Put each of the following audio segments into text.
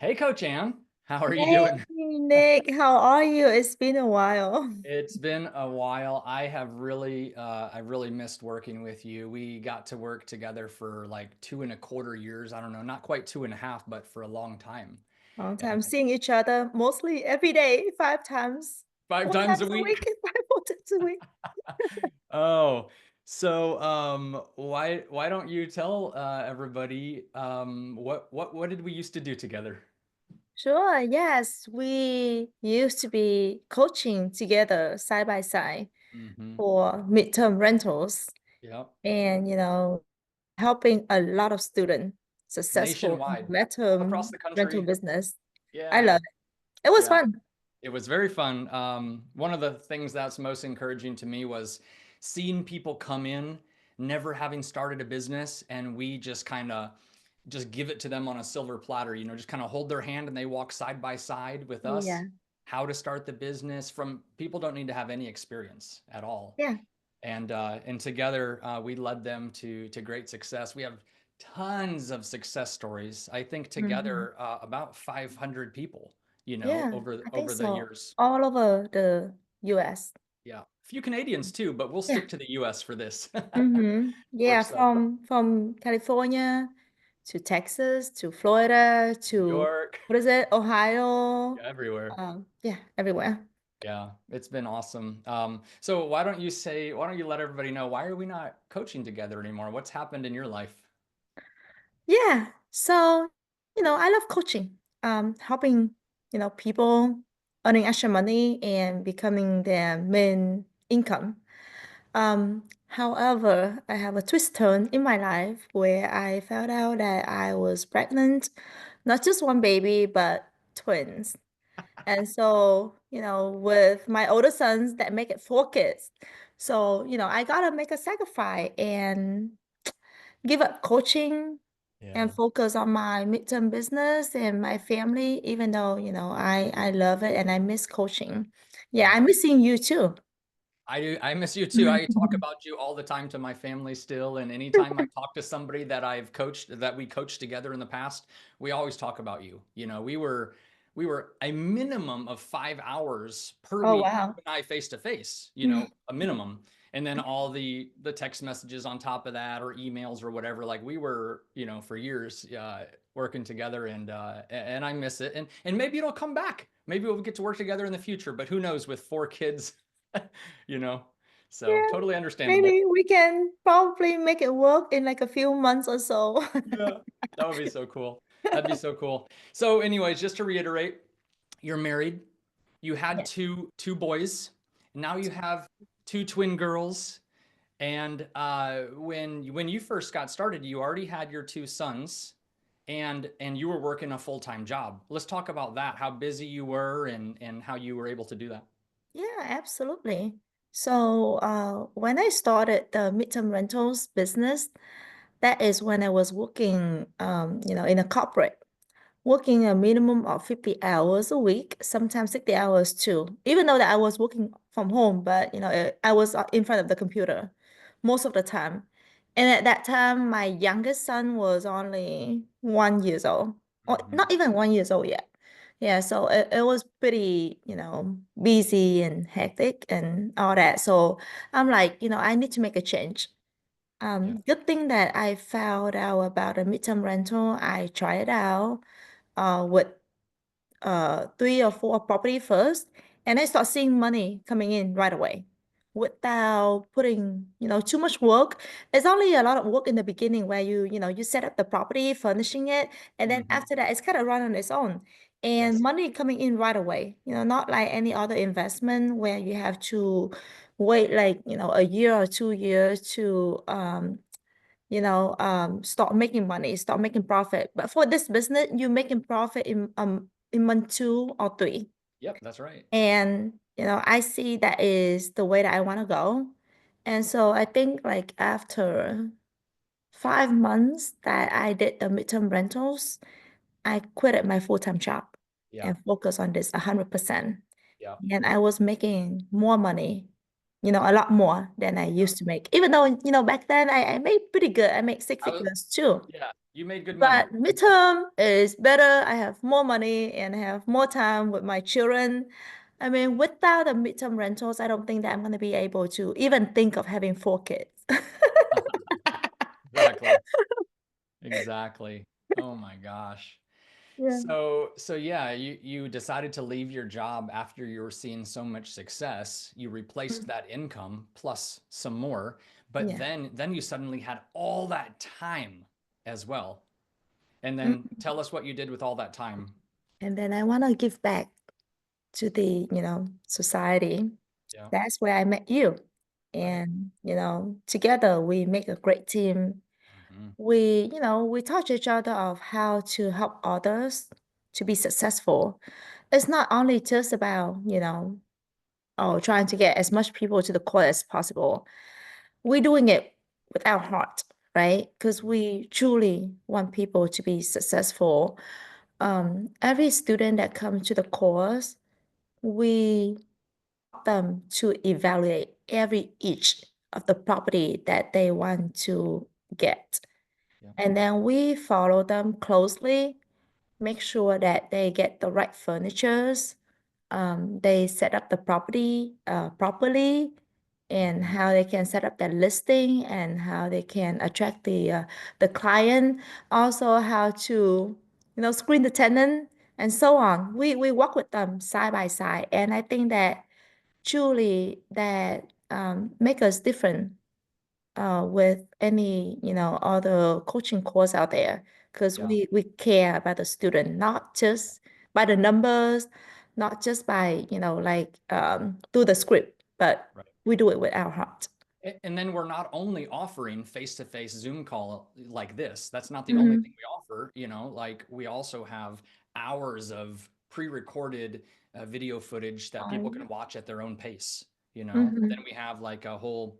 Hey, Coach Ann, how are you Hey, doing? Nick, how are you? It's been a while. It's been a while. I've really missed working with you. We got to work together for like 2.25 years. I don't know, not quite 2.5, but for a long time. Long And time seeing each other mostly every day, five times, five four times a times a week. week, five, 4 times a week. Oh, so why don't you tell everybody what did we used to do together? Sure, yes, we used to be coaching together side by side Mm-hmm. for midterm rentals Yep. and, helping a lot of students successful in Nationwide, all across midterm the rental country. business. I Yeah. love it. It was Yeah. fun. It was very fun. One of the things that's most encouraging to me was seeing people come in, never having started a business, and we just kind of just give it to them on a silver platter, just kind of hold their hand and they walk side by side with Oh, us, yeah. how to start the business from people don't need to have any experience at all. Yeah. And together we led them to great success. We have tons of success stories. I think Mhm. together about 500 people, Yeah, over I think over the so. years. All over the US. Yeah, a few Canadians too, but we'll Yeah. stick to the US for this. Yeah, Works out. from California to Texas to Florida New to York, what is it? Ohio. yeah, everywhere. Yeah, everywhere. Yeah, it's been awesome. So why don't you let everybody know why are we not coaching together anymore? What's happened in your life? Yeah. So, I love coaching. Helping, people earning extra money and becoming their main income. However, I have a twist turn in my life where I found out that I was pregnant, not just one baby, but twins. And so, with my older sons that make it 4 kids. So, I gotta make a sacrifice and give up coaching and Yeah. focus on my midterm business and my family, even though, I love it and I miss coaching. Yeah, Yeah. I'm missing you too. I do. I miss you too. I talk about you all the time to my family still, and anytime I talk to somebody that I've coached, that we coached together in the past, we always talk about you. We were a minimum of 5 hours per Oh, week, you wow. and I face to face, a minimum, and then all the text messages on top of that, or emails or whatever. Like we were, for years working together, and I miss it, and maybe it'll come back. Maybe we'll get to work together in the future, but who knows with 4 kids. you know? So Yeah, totally understandable. maybe we can probably make it work in like a few months or so. Yeah. That would be so cool. That'd be so cool. So, anyways, just to reiterate, you're married, you had Yeah. two boys, now you have two twin girls. And when you first got started, you already had your two sons and you were working a full-time job. Let's talk about that, how busy you were and how you were able to do that. Yeah, absolutely. So, when I started the midterm rentals business, that is when I was working, in a corporate, working a minimum of 50 hours a week, sometimes 60 hours too, even though that I was working from home, but, I was in front of the computer most of the time. And at that time, my youngest son was only 1 years old, or Mhm. not even 1 years old yet. Yeah, so it was pretty, busy and hectic and all that. So I'm like, I need to make a change. Yeah. Good thing that I found out about a midterm rental. I tried it out with 3 or 4 property first, and I start seeing money coming in right away without putting, too much work. It's only a lot of work in the beginning where you set up the property, furnishing it, and then Mhm. after that, it's kind of run on its own. And Yes. money coming in right away, not like any other investment where you have to wait like, a year or 2 years to start making money, start making profit. But for this business, you're making profit in month 2 or 3. Yep, that's right. And I see that is the way that I want to go. And so I think like after 5 months that I did the midterm rentals, I quitted my full-time job Yeah. and focused on this 100%. Yeah. And I was making more money, a lot more than I Yeah. used to make. Even though, back then I made pretty good. I make six I was figures too. Yeah. You made good money. But midterm is better. I have more money and I have more time with my children. I mean, without the midterm rentals, I don't think that I'm going to be able to even think of having 4 kids. Exactly. Exactly. Oh my gosh. Yeah. So yeah, you decided to leave your job after you were seeing so much success. You replaced Mm. that income plus some more, but Yeah. then you suddenly had all that time as well. And then Mm. tell us what you did with all that time. And then I want to give back to the, society. Yeah. That's where I met you. Right. And, together we make a great team. Hmm. We taught each other of how to help others to be successful. It's not only just about, trying to get as much people to the core as possible. We're doing it with our heart, right? Because we truly want people to be successful. Every student that comes to the course, we want them to evaluate every each of the property that they want to get. Yeah. And then we follow them closely, make sure that they get the right furnitures, they set up the property properly, and Hmm. how they can set up their listing and how they can attract the client. Also, how to screen the tenant and so on. We work with them side by side, and I think that truly that make us different with any other coaching course out there because Yeah. we care about the student, not just by the numbers, not just by like do the script, but Right. we do it with our heart. And then we're not only offering face-to-face Zoom call like this. That's not the only Mm-hmm. thing we offer, like we also have hours of pre-recorded video footage that people can watch at their own pace. Then Mm-hmm. we have like a whole,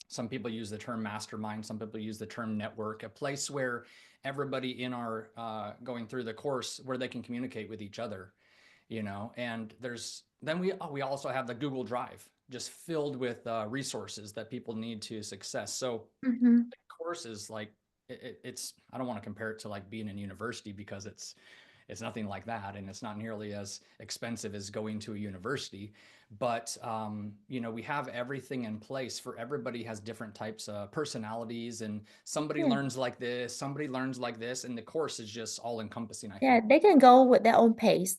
some people use the term mastermind, some people use the term network, a place where everybody in our going through the course where they can communicate with each other. And there's then we also have the Google Drive just filled with resources that people need to success. So Mm-hmm. the course is like it's I don't want to compare it to like being in university because it's nothing like that, and it's not nearly as expensive as going to a university. But we have everything in place for everybody has different types of personalities, and somebody Yeah. learns like this, somebody learns like this, and the course is just all encompassing, I Yeah, think. they can go with their own pace.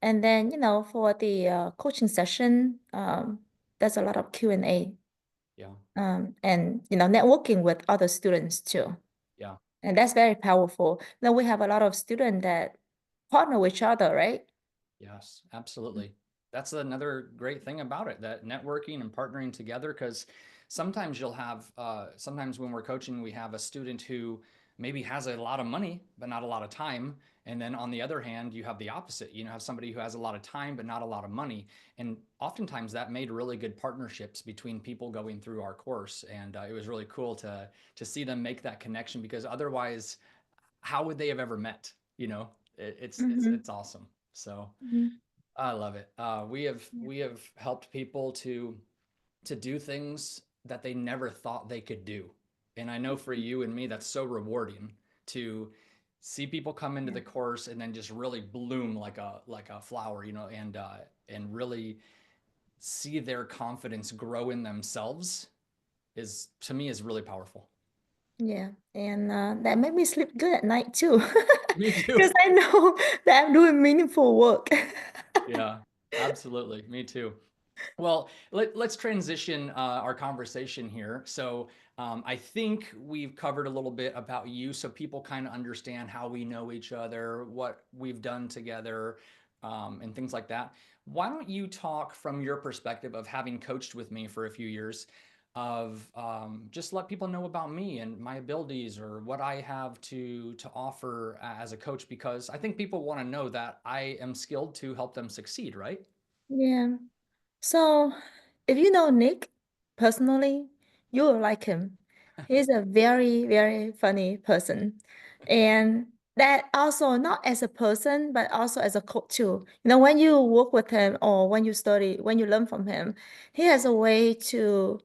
And then, for the coaching session, there's a lot of Q&A, Yeah. and, networking with other students too. Yeah. And that's very powerful. Then we have a lot of students that partner with each other, right? Yes, absolutely. That's another great thing about it, that networking and partnering together, because sometimes you'll have, sometimes when we're coaching, we have a student who maybe has a lot of money, but not a lot of time. And then on the other hand, you have the opposite. You have somebody who has a lot of time, but not a lot of money. And oftentimes that made really good partnerships between people going through our course. And it was really cool to see them make that connection because otherwise, how would they have ever met? Mm-hmm. It's awesome. So. Hmm. I love it. We have Yeah. we have helped people to do things that they never thought they could do. And I know for you and me, that's so rewarding to see people come into Yeah. the course and then just really bloom like a flower, and really see their confidence grow in themselves is to me is really powerful. Yeah. And that made me sleep good at night too. Me too. Because I know that I'm doing meaningful work. Yeah, absolutely. Me too. Well, let's transition our conversation here. So, I think we've covered a little bit about you so people kind of understand how we know each other, what we've done together, and things like that. Why don't you talk from your perspective of having coached with me for a few years, of just let people know about me and my abilities or what I have to offer as a coach, because I think people want to know that I am skilled to help them succeed, right? Yeah. So, if you know Nick personally, you will like him. He's a very, very funny person. And that also not as a person, but also as a coach too. When you work with him or when you study, when you learn from him, he has a way to,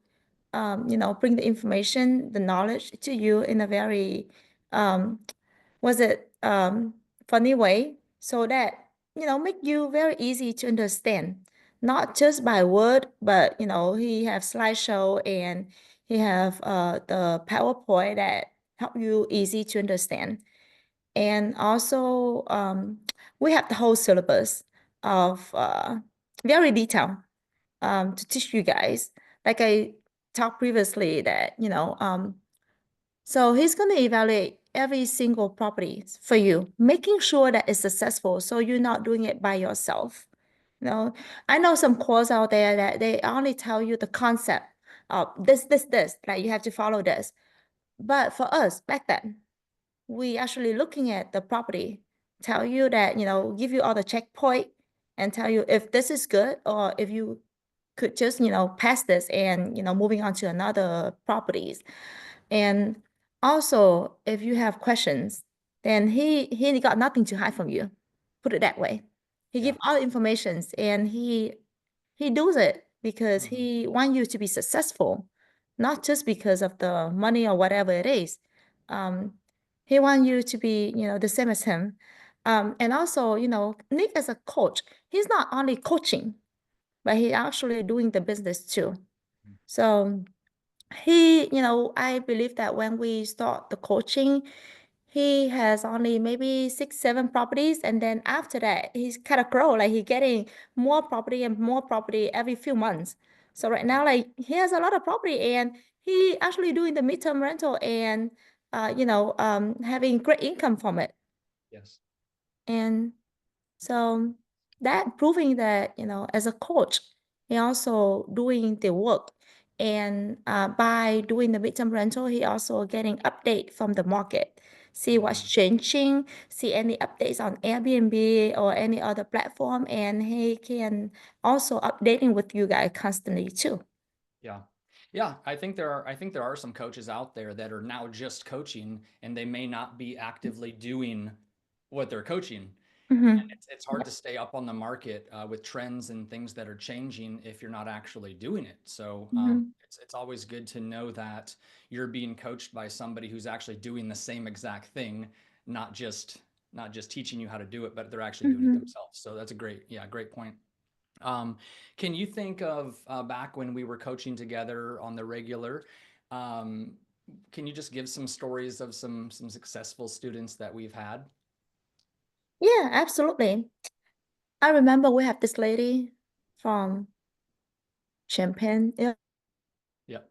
bring the information, the knowledge to you in a very, um, was it funny way so that make you very easy to understand, not just by word, but he have slideshow and he have the PowerPoint that help you easy to understand. And also we have the whole syllabus of very detailed to teach you guys. Like I talked previously that, so he's going to evaluate every single property for you, making sure that it's successful. So you're not doing it by yourself. I know some courses out there that they only tell you the concept of this, like you have to follow this. But for us back then, we actually looking at the property, tell you that, give you all the checkpoint and tell you if this is good or if you could just, pass this and, moving on to another properties. And also, if you have questions, then he got nothing to hide from you. Put it that way. He Yeah. give all the informations and he does it because Mhm. he want you to be successful, not just because of the money or whatever it is. Um, he want you to be, the same as him. And also, Nick as a coach, he's not only coaching, but he actually doing the business too. So I believe that when we start the coaching, he has only maybe 6, 7 properties. And then after that, he's kind of grow, like he getting more property and more property every few months. So right now, like he has a lot of property and he actually doing the midterm rental and, having great income from it. Yes. And so that proving that, as a coach, he also doing the work. And by doing the midterm rental, he also getting update from the market, see what's Mhm. changing, see any updates on Airbnb or any other platform, and he can also updating with you guys constantly too. Yeah. Yeah, I think there are some coaches out there that are now just coaching and they may not be actively doing what they're coaching. And Mm-hmm. it's hard to stay up on the market with trends and things that are changing if you're not actually doing it. So Mm-hmm. it's always good to know that you're being coached by somebody who's actually doing the same exact thing, not just not just teaching you how to do it, but they're actually doing it Mm-hmm. themselves. So that's a great point. Um, can you think of back when we were coaching together on the regular? Um, can you just give some stories of some successful students that we've had? Yeah, absolutely. I remember we have this lady from Champagne. Yeah. Yep.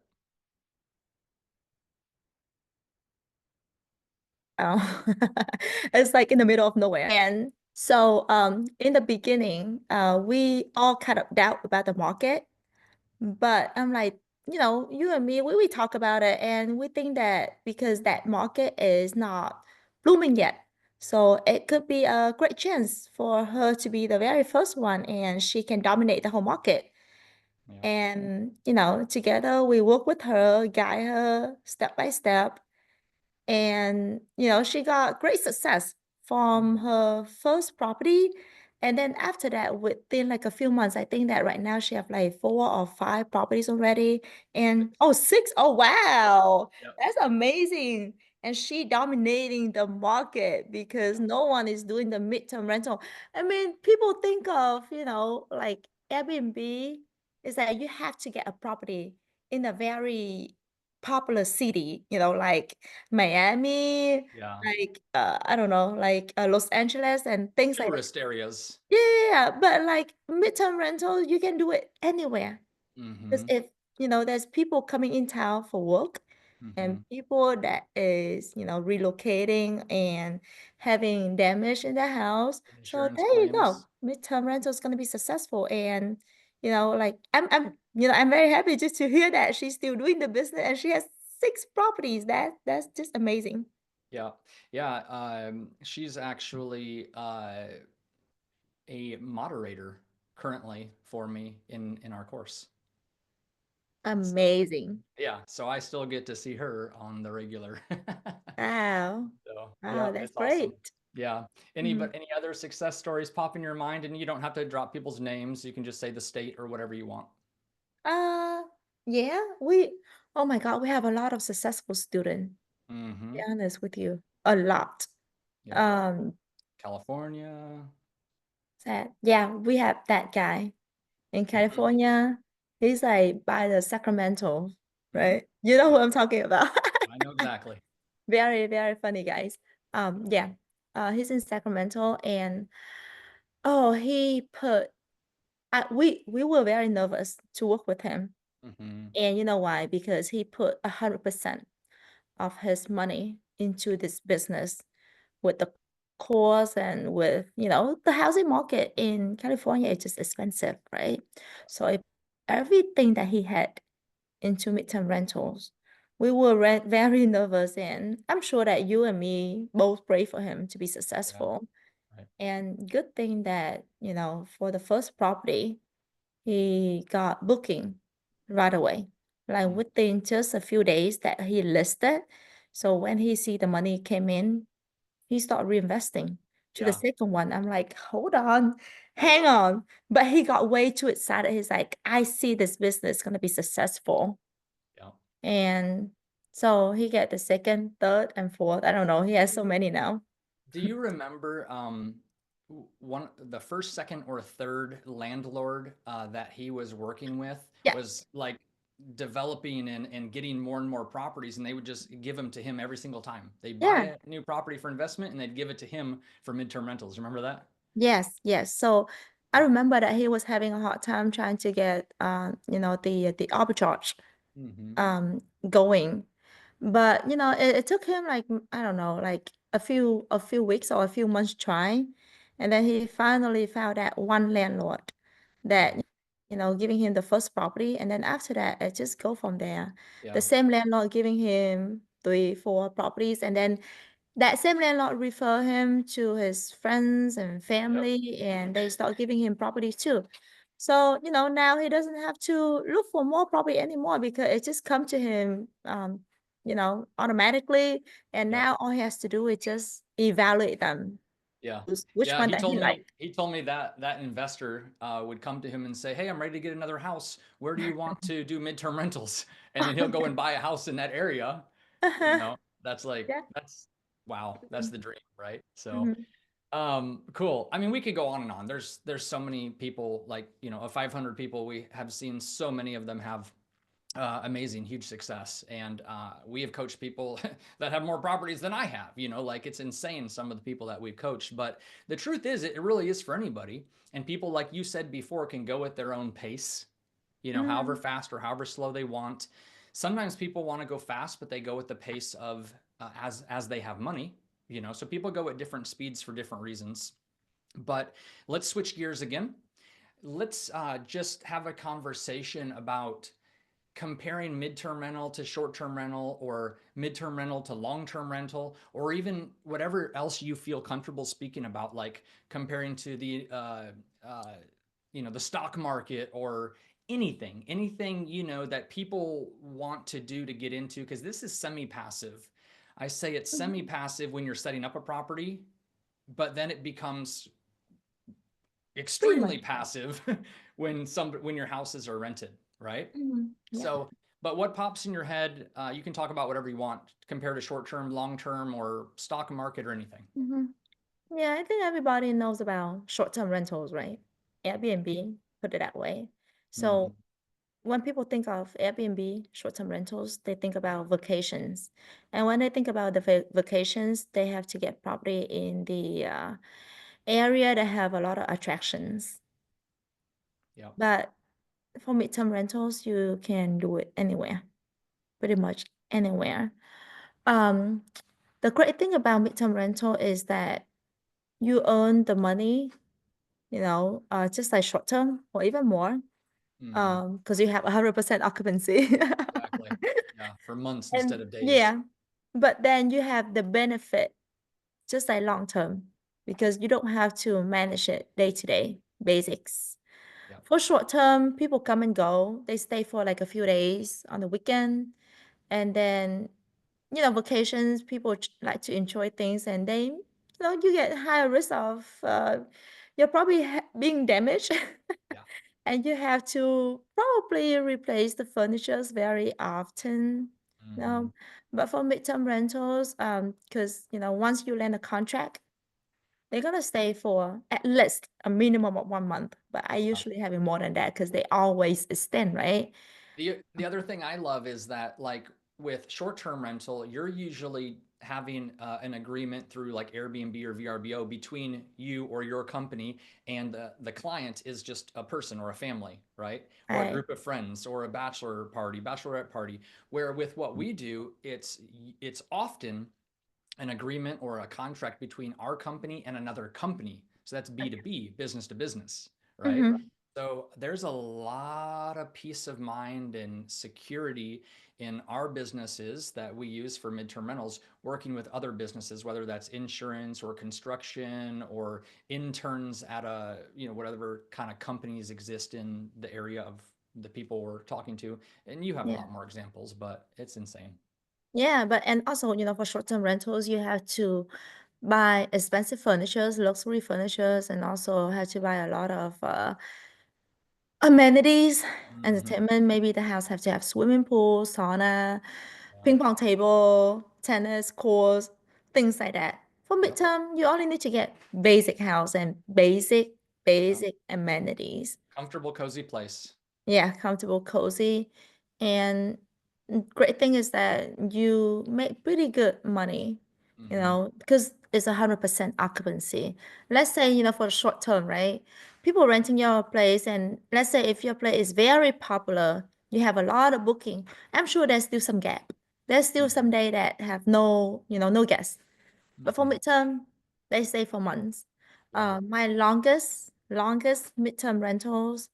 Oh, it's like in the middle of nowhere. And so in the beginning, we all kind of doubt about the market, but I'm like, you and me, we talk about it and we think that because that market is not blooming yet. So it could be a great chance for her to be the very first one and she can dominate the whole market. Yeah. And, together we work with her, guide her step by step and, she got great success from Mm. her first property. And then after that, within like a few months, I think that right now she have like 4 or 5 properties already. And oh, 6. Oh, wow. Yep. That's amazing. And she dominating the market because Yeah. no one is doing the midterm rental. I mean, people think of, like Airbnb is that you have to get a property in a very popular city, like Miami, Yeah. like, I don't know, like, Los Angeles and things like that. Tourist areas. Yeah, yeah, yeah, but, like, midterm rental, you can do it anywhere. Because Mm-hmm. if, there's people coming in town for work and Mm-hmm. people that is, relocating and having damage in their house. So Insurance there you go. claims. Midterm rental is gonna be successful. And, like I'm very happy just to hear that she's still doing the business and she has 6 properties. That's just amazing. Yeah. Yeah. She's actually a moderator currently for me in our course. So Amazing. yeah, so I still get to see her on the regular. Wow. So yeah, Wow, that's it's awesome. great. Yeah. Mhm. Any other success stories pop in your mind? And you don't have to drop people's names. You can just say the state or whatever you want. Uh, yeah, oh my God, we have a lot of successful students, to be Mm-hmm. honest with you, a lot. Yep. Um, California. that yeah, we have that guy in Mhm. California. He's like by the Sacramento, Mhm. right? You know who Yep. I'm talking about. I know exactly. Very, very funny guys. Yeah. He's in Sacramento and oh, he put we were very nervous to work with him. Hmm. And you know why? Because he put 100% of his money into this business with the course and with, the housing market in California is just expensive, right? So if everything that he had into midterm rentals, we were very nervous, and I'm sure that you and me both pray for him to be Yeah. successful. Right. And good thing that, for the first property, he got booking right away, like Mm. within just a few days that he listed. So when he see the money came in, he started reinvesting to the Yeah. second one. I'm like, hold on, hang on. But he got way too excited. He's like, I see this business gonna be successful. Yeah. And so he get the second, third, and fourth. I don't know. He has so many now. Do you remember one the first, second, or third landlord that he was working with Yeah, was like developing and getting more and more properties, and they would just give them to him every single time. They buy yeah. a new property for investment and they'd give it to him for midterm rentals. Remember that? Yes, yes. So I remember that he was having a hard time trying to get the arbitrage Hmm. going. But it took him like I don't know, like a few weeks or a few months trying. And then he finally found that one landlord that Hmm. giving him the first property, and then after that it just go from there. The Yeah. same landlord giving him three, four properties, and then that same landlord refer him to his friends and Yep. family, and they start giving him properties too. So, now he doesn't have to look for more property anymore because it just come to him, automatically. And Yep. now all he has to do is just evaluate them, Yeah. which Yeah, one that he like. he told me that that investor would come to him and say, "Hey, I'm ready to get another house. Where do you want to do midterm rentals?" And then he'll go and buy a house in that area. You know, that's like Yeah. that's wow, that's Mhm, the dream, right? So, mhm, cool. I mean, we could go on and on. There's so many people, like, of 500 people, we have seen so many of them have amazing, huge success. And we have coached people that have more properties than I have. Like, it's insane, some of the people that we've coached. But the truth is, it really is for anybody. And people, like you said before, can go at their own pace, however mhm, fast or however slow they want. Sometimes people want to go fast, but they go at the pace of as they have money. So people go at different speeds for different reasons. But let's switch gears again. Let's just have a conversation about comparing midterm rental to short-term rental, or midterm rental to long-term rental, or even whatever else you feel comfortable speaking about, like comparing to the uh, the stock market, or anything that people want to do to get into, because this is semi-passive. I say it's mhm, semi-passive when you're setting up a property, but then it becomes pretty much. extremely passive when your houses are rented, right? Mhm, yeah. So, but what pops in your head? You can talk about whatever you want, compared to short term, long term, or stock market, or anything. Mhm. Yeah, I think everybody knows about short-term rentals, right? Airbnb, put it that way. So Hmm. when people think of Airbnb, short-term rentals, they think about vacations. And when they think about the vacations, they have to get property in the area that have a lot of attractions. Yep. But for midterm rentals, you can do it anywhere, pretty much anywhere. Um, the great thing about midterm rental is that you earn the money, just like short term or even more, Hmm. because you have 100% occupancy. Exactly. Yeah. For months instead And of days. yeah, but then you have the benefit just like long term because you don't have to manage it day to day basics. Yep. For short term, people come and go. They stay for like a few days on the weekend. And then, vacations, people like to enjoy things and you get higher risk of you're probably being damaged. Yeah. And you have to probably replace the furnitures very often. Hmm. No, but for midterm rentals, because once you land a contract, they're gonna stay for at least a minimum of 1 month. But I Yeah. usually have it more than that because they always extend, right? The other thing I love is that like with short-term rental, you're usually having an agreement through like Airbnb or VRBO between you or your company and the client is just a person or a family, right? Or a Right. group of friends or a bachelor party, bachelorette party. Where with what we do, it's often an agreement or a contract between our company and another company. So that's B2B, business to business, right? Mm-hmm. So there's a lot of peace of mind and security in our businesses that we use for midterm rentals, working with other businesses, whether that's insurance or construction or interns at whatever kind of companies exist in the area of the people we're talking to. And you have a Yeah. lot more examples, but it's insane. Yeah, but and also, for short-term rentals, you have to buy expensive furnitures, luxury furnitures, and also have to buy a lot of amenities, Hmm. entertainment. Maybe the house have to have swimming pool, sauna, Yeah. ping pong table, tennis courts, things like that. For Yep. midterm, you only need to get basic house and Yep. basic amenities. Comfortable, cozy place. Yeah, comfortable, cozy. And great thing is that you make pretty good money, Hmm. because it's 100% occupancy. Let's say, for the short term, right? People renting your place, and let's say if your place is very popular, you have a lot of booking. I'm sure there's still some gap. There's still some Hmm. day that have no guests. But for Hmm. midterm, they stay for months. Yeah. My longest midterm rentals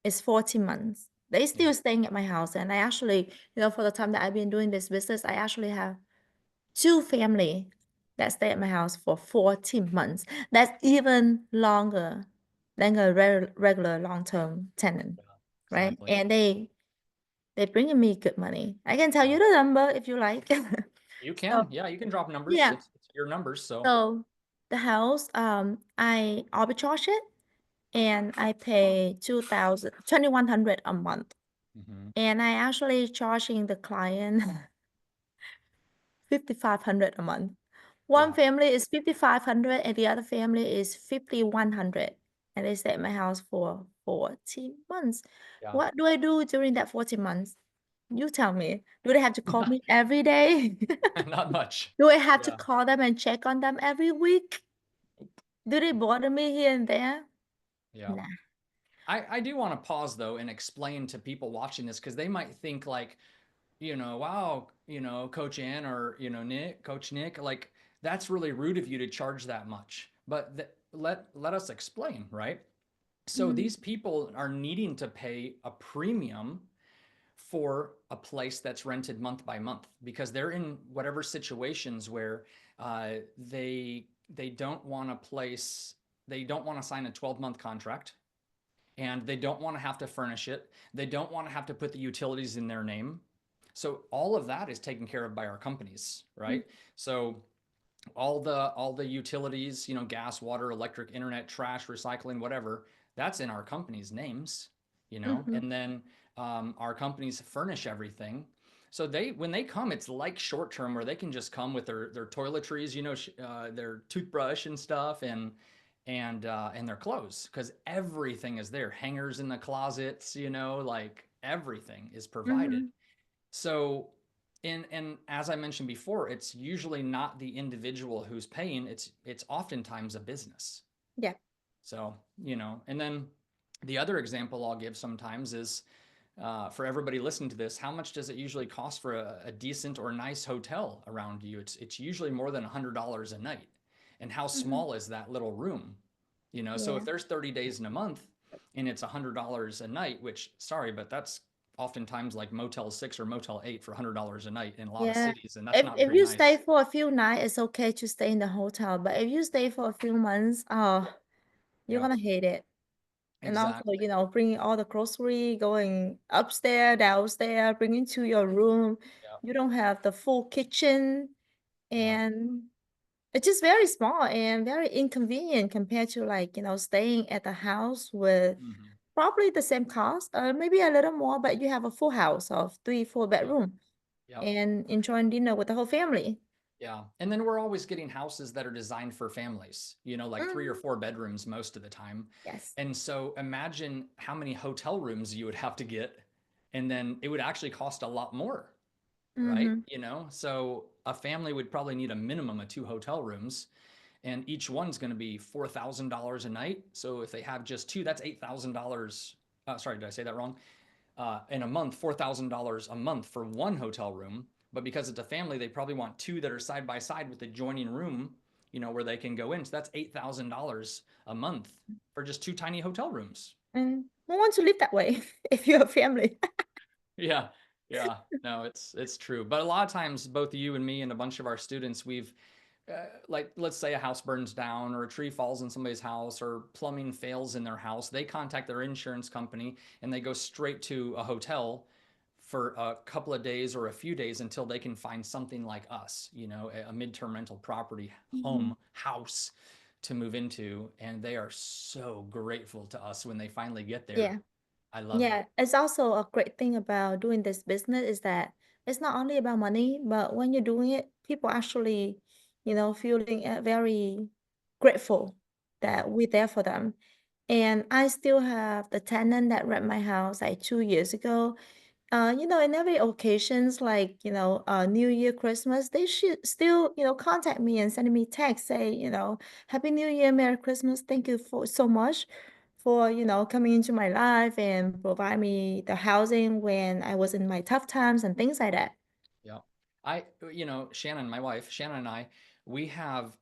is 14 months. They Yeah. still staying at my house. And I actually, for the time that I've been doing this business, I actually have two family that stay at my house for 14 months. That's even longer than a regular long-term tenant, Yeah. right? Exactly. And they bringing me good money. I can tell Yeah. you the number if you like. You So can. Yeah, you can drop numbers. yeah. It's your numbers. So. So the house, I arbitrage it and I pay 2,100 a month. Hmm. And I actually charging the client 5,500 a month. One Yeah. family is 5,500 and the other family is 5,100. And they stay at my house for 14 months. Yeah. What do I do during that 14 months? You tell me. Do they have to call me every day? Not much. Do I have to Yeah. call them and check on them every week? Do they bother me here and there? Yeah. Nah. I do want to pause though and explain to people watching this because they might think like, wow, Coach Ann or, Coach Nick, like that's really rude of you to charge that much. But let us explain, right? So Mhm, these people are needing to pay a premium for a place that's rented month by month because they're in whatever situations where they don't want to place they don't want to sign a 12-month contract and they don't want to have to furnish it. They don't want to have to put the utilities in their name. So all of that is taken care of by our companies, mhm, right? So all the utilities, gas, water, electric, internet, trash, recycling, whatever, that's in our company's names, mhm, and then our companies furnish everything. So when they come, it's like short term where they can just come with their toiletries, their toothbrush and stuff, and their clothes because everything is there. Hangers in the closets, like everything is provided. mhm. So, and as I mentioned before, it's usually not the individual who's paying. It's oftentimes a business. Yeah. So, and then the other example I'll give sometimes is for everybody listening to this, how much does it usually cost for a decent or nice hotel around you? It's usually more than $100 a night. And how Mhm. small is that little room? So Yeah. if there's 30 days in a month and it's $100 a night, which sorry, but that's oftentimes like Motel 6 or Motel 8 for $100 a night in a lot of Yeah. cities, and that's If not if very you stay nice. for a few nights, it's okay to stay in the hotel. But if you stay for a few months, you're Yep, gonna hate it. And also, exactly. bringing all the grocery, going upstairs, downstairs, bringing to your room. Yep, You don't have the full kitchen, yep. and it's just very small and very inconvenient compared to like, staying at the house with Hmm. probably the same cost, or maybe a little more, but you have a full house of three, four Yep, bedroom. Yep. and enjoying dinner with the whole family. Yeah. And then we're always getting houses that are designed for families, like 3 or 4 bedrooms most of the time. Yes. And so imagine how many hotel rooms you would have to get. And then it would actually cost a lot more, right? Mm-hmm. So a family would probably need a minimum of 2 hotel rooms, and each one's going to be $4,000 a night. So if they have just two, that's $8,000. Sorry, did I say that wrong? In a month, $4,000 a month for one hotel room. But because it's a family, they probably want two that are side by side with adjoining room, where they can go in. So that's $8,000 a month for just two tiny hotel rooms. And who wants to live that way if you're a family? Yeah, yeah, no, it's true. But a lot of times, both you and me and a bunch of our students, we've like, let's say a house burns down or a tree falls in somebody's house or plumbing fails in their house, they contact their insurance company and they go straight to a hotel for a couple of days or a few days until they can find something like us, a midterm rental property, Mhm. home, house to move into. And they are so grateful to us when they finally get there. Yeah. I love it. Yeah, it's also a great thing about doing this business is that it's not only about money, but when you're doing it, people actually, feeling very grateful Yeah. that we're there for them. And I still have the tenant that rent my house like 2 years ago. In every occasions like, New Year, Christmas, they should still, contact me and send me text, say, Happy New Year, Merry Christmas. Thank you for so much for, coming into my life and provide me the housing when I was in my tough times and things like that. Yeah. Shannon, my wife, Shannon and I, we have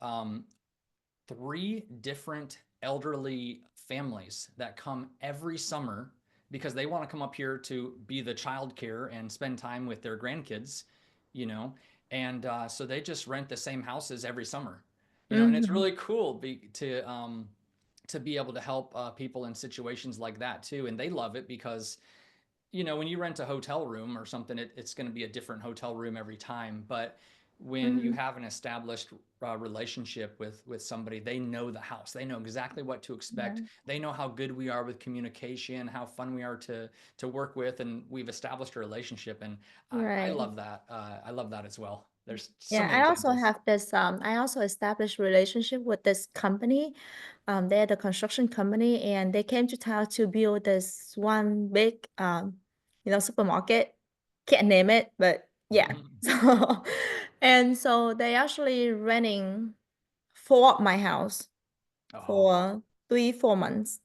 3 different elderly families that come every summer because they want to come up here to be the childcare and spend time with their grandkids, you know, and so they just rent the same houses every summer, and it's Mhm. really cool to be able to help people in situations like that too, and they love it because when you rent a hotel room or something, it's going to be a different hotel room every time. But when you Mhm. have an established relationship with somebody, they know the house. They know exactly what to expect. Yeah. They know how good we are with communication, how fun we are to work with, and we've established a relationship. And I Right. love that. I love that as well. There's so Yeah, many I also examples. have this, I also established relationship with this company. They're the construction company and they came to town to build this one big, supermarket. Can't name it, but yeah. So, and so they actually renting for my house Oh, for 3, 4 months.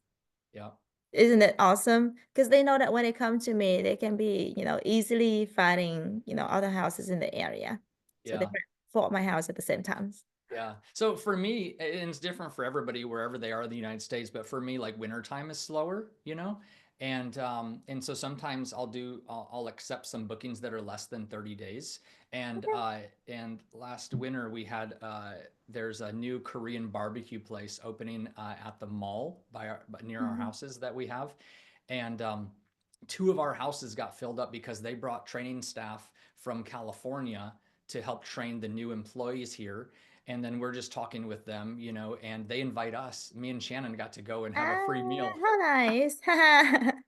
yeah, Isn't it awesome? Because they know that when they come to me, they can be, easily finding, other houses in the area. So they yeah. rent for my house at the same time. Yeah. So for me, and it's different for everybody wherever they are in the United States, but for me, like wintertime is slower, and so sometimes I'll accept some bookings that are less than 30 days. And last winter we had there's a new Korean barbecue place opening at the mall near our Mhm. houses that we have. And 2 of our houses got filled up because they brought training staff from California to help train the new employees here. And then we're just talking with them, and they invite us. Me and Shannon got to go and have a free Ah, meal. how nice.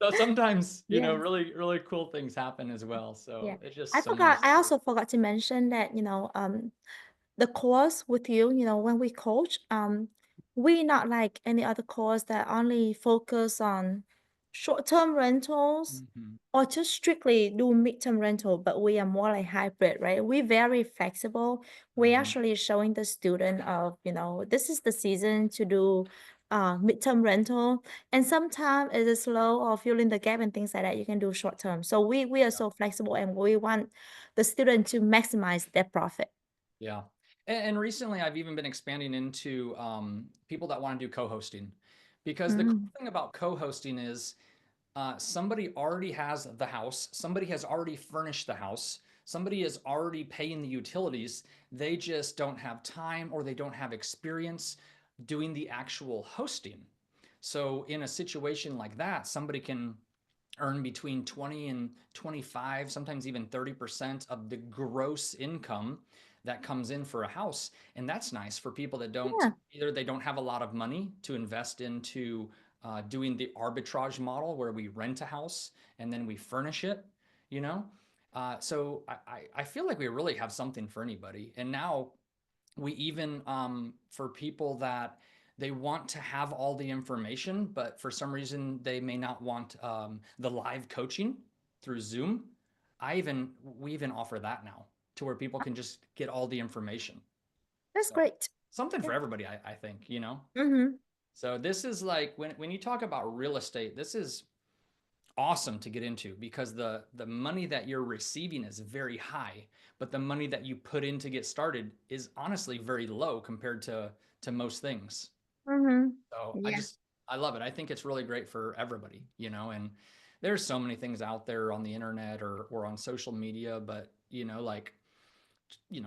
So sometimes, Yes. really, really cool things happen as well. Yeah. So it's I just so forgot, nice I to, also forgot to mention that, the course with you, when we coach, we not like any other course that only focus on short-term rentals Mhm. or just strictly do midterm rental, but we are more like hybrid, right? We're very flexible. We Mhm. actually showing the student of, this is the season to do midterm rental. And sometimes it is slow or filling the gap and things like that. You can do short term. So we are Yeah. so flexible and we want the student to maximize their profit. Yeah. And recently I've even been expanding into people that want to do co-hosting, because the Mm. cool thing about co-hosting is somebody already has the house, somebody has already furnished the house, somebody is already paying the utilities. They just don't have time or they don't have experience doing the actual hosting. So in a situation like that, somebody can earn between 20 and 25, sometimes even 30% of the gross income that comes in for a house. And that's nice for people that don't, Yeah. either they don't have a lot of money to invest into doing the arbitrage model where we rent a house and then we furnish it, you know? So I feel like we really have something for anybody. And now we even, for people that they want to have all the information, but for some reason they may not want the live coaching through Zoom. We even offer that now to where people can just get all the information. That's So great. something Yeah. for everybody, I think, you know? Mm-hmm. So this is like when you talk about real estate, this is awesome to get into because the money that you're receiving is very high, but the money that you put in to get started is honestly very low compared to most things. Mm-hmm. So Yeah. I love it. I think it's really great for everybody, you know, and there's so many things out there on the internet or on social media, but you know, like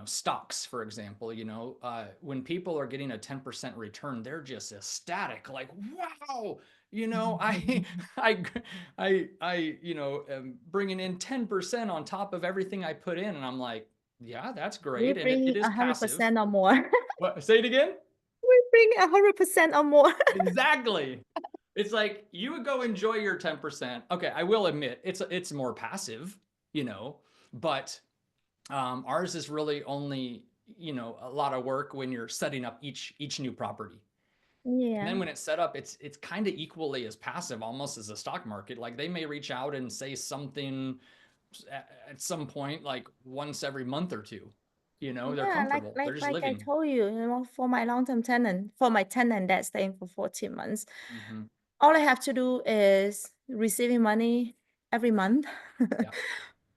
stocks, for example, when people are getting a 10% return, they're just ecstatic, like, wow, I, am bringing in 10% on top of everything I put in. And I'm like, yeah, that's We great. And it bring is a hundred passive. percent or more. What, say it again? We bring 100% or more. Exactly. It's like you would go enjoy your 10%. Okay, I will admit it's more passive, but ours is really only, a lot of work when you're setting up each new property. And then Yeah. when it's set up, it's kind of equally as passive almost as the stock market. Like they may reach out and say something at some point, like once every month or two. They're Yeah, like comfortable. They're like just like I living. told you, for my long-term tenant, for my tenant that's staying for 14 months, Hmm. all I have to do is receiving money every month Yeah.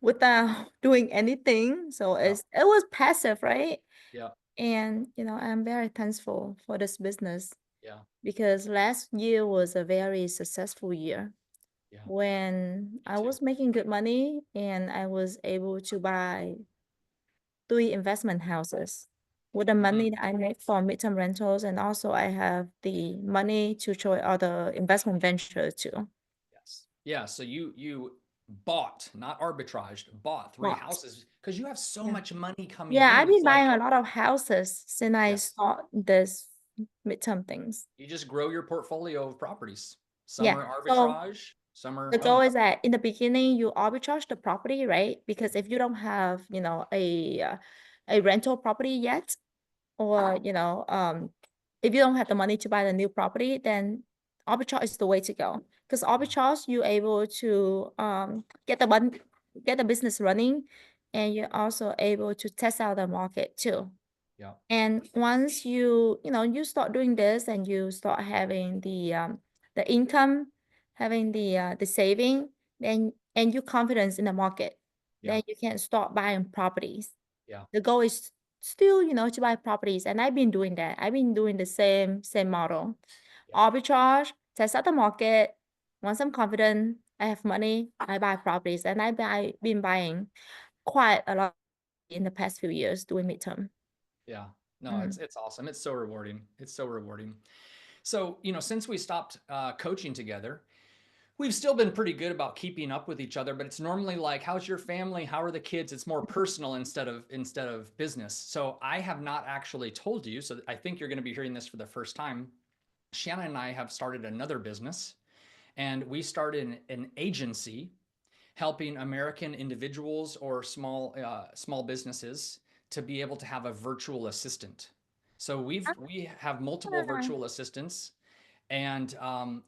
without doing anything. So Yeah. it was passive, right? Yeah. And I'm very thankful for this business Yeah. because last year was a very successful year Yeah. when Me I too. was making good money and I was able to buy 3 investment houses with the Hmm. money that I made from midterm rentals, and also I have the money to try other investment ventures too. Yes. Yeah. So you bought, not arbitraged, bought three But houses because you have so yeah, much money coming yeah, in. I've It's been buying like, a lot of houses since I yes, start this midterm things. you just grow your portfolio of properties. Some Yeah. are So arbitrage, some the are goal owned. is that in the beginning you arbitrage the property, right? Because Mhm. if you don't have, a rental property yet, or if you don't have the money to buy the new property, then arbitrage is the way to go, because Yeah. arbitrage you're able to get the business running, and you're also able to test out the market too. Yeah. And once you start doing this and you start having the income, having the saving, then and you confidence in the market, Yeah. then you can start buying properties. Yeah. The goal is still, to buy properties, and I've been doing that. I've been doing the same model. Yeah. Arbitrage, test out the market. Once I'm confident, I have money, I buy properties, and been buying quite a lot in the past few years doing midterm. Yeah. No, Mhm. it's awesome. It's so rewarding. It's so rewarding. So, since we stopped coaching together, we've still been pretty good about keeping up with each other, but it's normally like, how's your family? How are the kids? It's more personal instead of business. So I have not actually told you. So I think you're going to be hearing this for the first time. Shannon and I have started another business, and we started an agency helping American individuals or small businesses to be able to have a virtual assistant. So we have multiple Ah, virtual assistants, and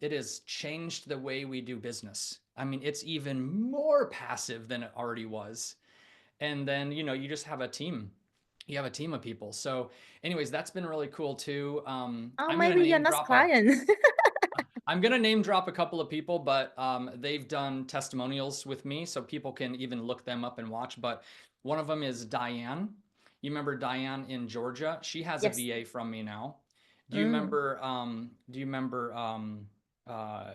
it has changed the way we do business. I mean, it's even more passive than it already was. And then you just have a team. You have a team of people. So, anyways, that's been really cool too. oh, I'm gonna maybe you're name not drop a client. I'm gonna name drop a couple of people, but they've done testimonials with me, so people can even look them up and watch. But one of them is Diane. You remember Diane in Georgia? She has a Yes. VA from me now. Do you Mm. remember? Do you remember? Uh,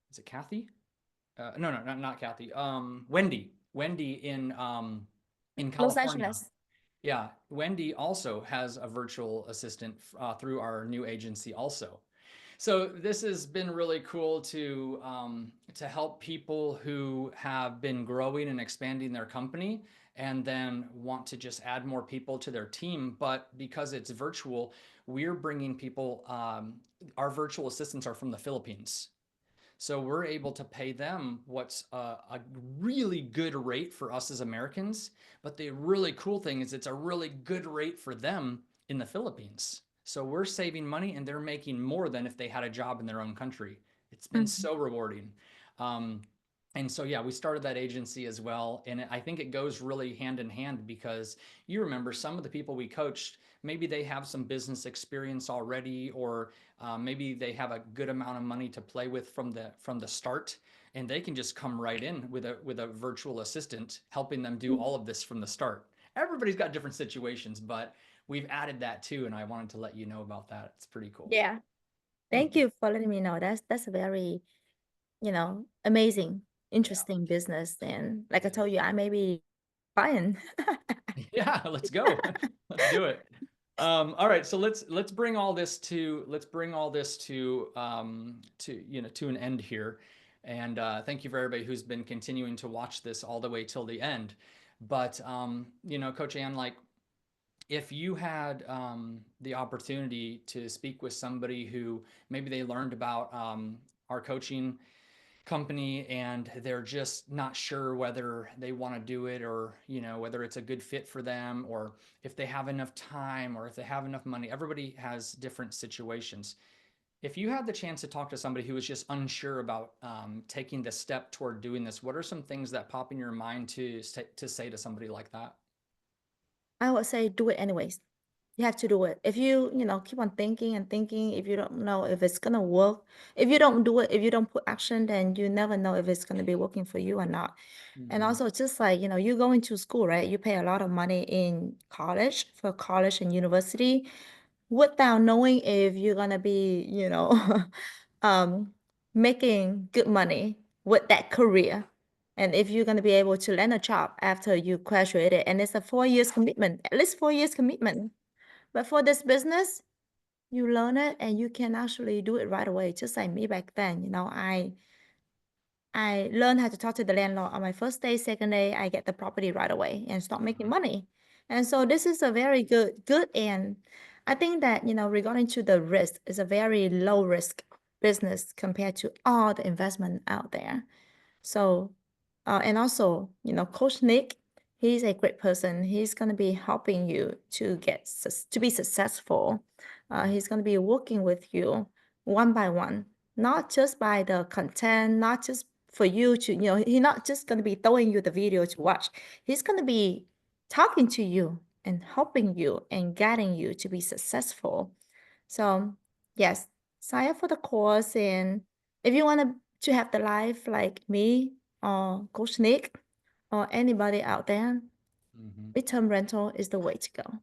is it Kathy? No, no, not Kathy. Wendy. Wendy in Los California. Angeles. Yeah, Wendy also has a virtual assistant through our new agency also. So this has been really cool to help people who have been growing and expanding their company and then want to just add more people to their team. But because it's virtual, we're bringing people. Our virtual assistants are from the Philippines. So we're able to pay them what's a really good rate for us as Americans. But the really cool thing is it's a really good rate for them in the Philippines. So we're saving money and they're making more than if they had a job in their own country. It's been Mhm. so rewarding. Um, and so, yeah, we started that agency as well. And I think it goes really hand in hand because you remember some of the people we coached, maybe they have some business experience already, or maybe they have a good amount of money to play with from the start, and they can just come right in with a virtual assistant helping them do all of this from the start. Everybody's got different situations, but we've added that too, and I wanted to let you know about that. It's pretty cool. Yeah. Thank you for letting me know. That's a very, amazing, Yeah. interesting business. And like I It is. told you, I may be buying. Yeah, let's go. Let's do it. All right, so let's bring all this to an end here, and thank you for everybody who's been continuing to watch this all the way till the end. But Coach Ann, like if you had the opportunity to speak with somebody who maybe they learned about our coaching company and they're just not sure whether they want to do it, or whether it's a good fit for them, or if they have enough time, or if they have enough money. Everybody has different situations. If you had the chance to talk to somebody who was just unsure about taking the step toward doing this, what are some things that pop in your mind to say to somebody like that? I would say do it anyways. You have to do it. If you keep on thinking and thinking, if you don't know if it's gonna work, if you don't do it, if you don't put action, then you never know if it's gonna be working for you or not. And Mm-hmm. also just like, you go into school, right? You pay a lot of money in college for college and university without knowing if you're gonna be, um, making good money with that career. And if you're gonna be able to land a job after you graduated, and it's a 4 years commitment, at least 4 years commitment. But for this business, you learn it and you can actually do it right away. Just like me back then, I learned how to talk to the landlord on my first day, second day, I get the property right away and start making Mm-hmm. money. And so this is a very good. And I think that, regarding to the risk, is a very low risk business compared to all the investment out there. So, and also, Coach Nick, he's a great person. He's going to be helping you to to be successful. He's going to be working with you one by one, not just by the content, not just for you to, he's not just going to be throwing you the video to watch. He's going to be talking to you and helping you and guiding you to be successful. So, yes, sign up for the course. And if you want to have the life like me or Coach Nick or anybody out there, Mm-hmm. midterm rental is the way to go.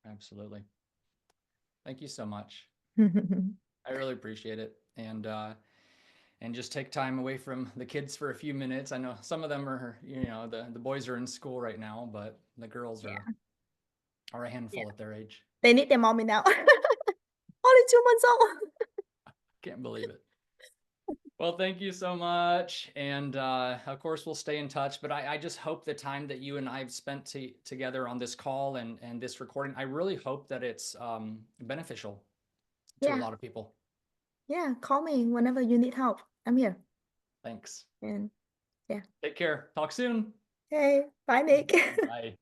Absolutely. Thank you so much. I really appreciate it. And just take time away from the kids for a few minutes. I know some of them are, the boys are in school right now, but the girls are Yeah. are a Yeah. handful at their age. They need their mommy now. Only 2 months old. Can't believe it. Well, thank you so much. And of course, we'll stay in touch. But I just hope the time that you and I have spent together on this call and this recording, I really hope that it's beneficial to a Yeah. lot of people. Yeah. Call me whenever you need help. I'm here. Thanks. And yeah. Take care. Talk soon. Hey, bye, Nick. Bye.